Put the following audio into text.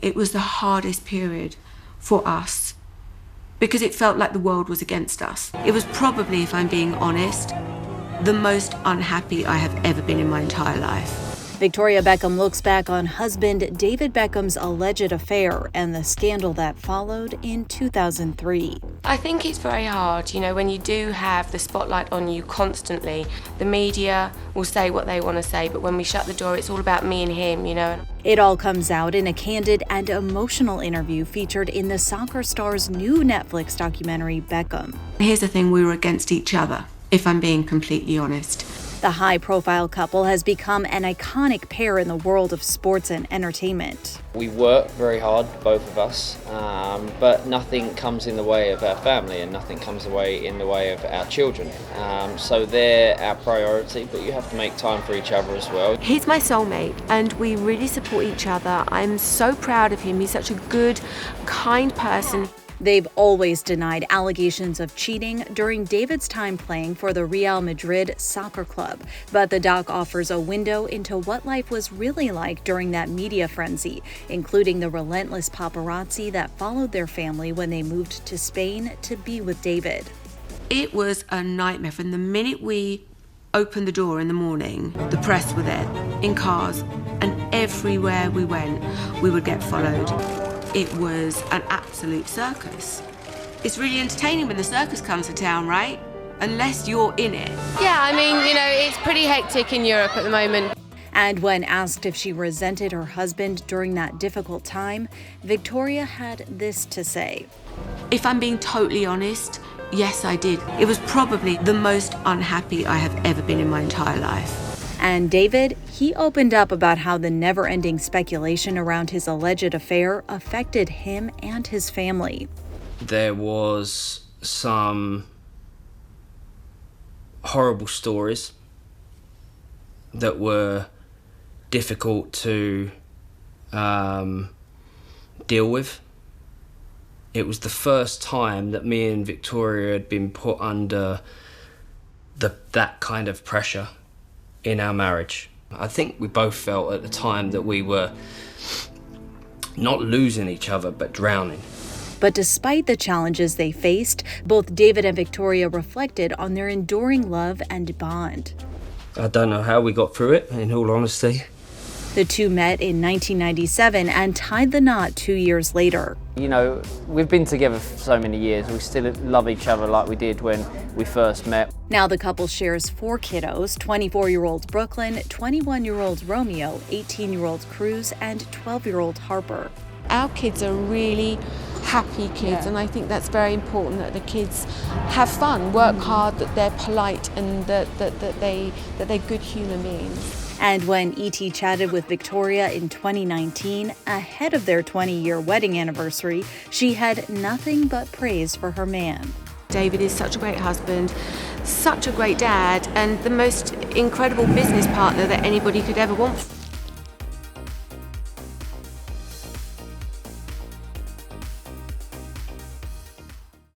It was the hardest period for us because it felt like the world was against us. It was probably, if I'm being honest, the most unhappy I have ever been in my entire life. Victoria Beckham looks back on husband David Beckham's alleged affair and the scandal that followed in 2003. I think it's very hard, when you do have the spotlight on you constantly. The media will say what they want to say, but when we shut the door, it's all about me and him, It all comes out in a candid and emotional interview featured in the soccer star's new Netflix documentary, Beckham. Here's the thing, we were against each other, if I'm being completely honest. The high-profile couple has become an iconic pair in the world of sports and entertainment. We work very hard, both of us, but nothing comes in the way of our family and nothing comes in the way of our children. So they're our priority, but you have to make time for each other as well. He's my soulmate and we really support each other. I'm so proud of him. He's such a good, kind person. They've always denied allegations of cheating during David's time playing for the Real Madrid soccer club, but the doc offers a window into what life was really like during that media frenzy, including the relentless paparazzi that followed their family when they moved to Spain to be with David. It was a nightmare. From the minute we opened the door in the morning, the press were there, in cars, and everywhere we went, we would get followed. It was an absolute circus. It's really entertaining when the circus comes to town, right? Unless you're in it. Yeah, it's pretty hectic in Europe at the moment. And when asked if she resented her husband during that difficult time, Victoria had this to say. If I'm being totally honest, yes, I did. It was probably the most unhappy I have ever been in my entire life. And David, he opened up about how the never-ending speculation around his alleged affair affected him and his family. There was some horrible stories that were difficult to deal with. It was the first time that me and Victoria had been put under that kind of pressure in our marriage. I think we both felt at the time that we were not losing each other, but drowning. But despite the challenges they faced, both David and Victoria reflected on their enduring love and bond. I don't know how we got through it, in all honesty. The two met in 1997 and tied the knot 2 years later. We've been together for so many years. We still love each other like we did when we first met. Now the couple shares 4 kiddos, 24-year-old Brooklyn, 21-year-old Romeo, 18-year-old Cruz, and 12-year-old Harper. Our kids are really happy kids, and I think that's very important that the kids have fun, work hard, that they're polite, and that they're good human beings. And when E.T. chatted with Victoria in 2019, ahead of their 20-year wedding anniversary, she had nothing but praise for her man. David is such a great husband, such a great dad, and the most incredible business partner that anybody could ever want.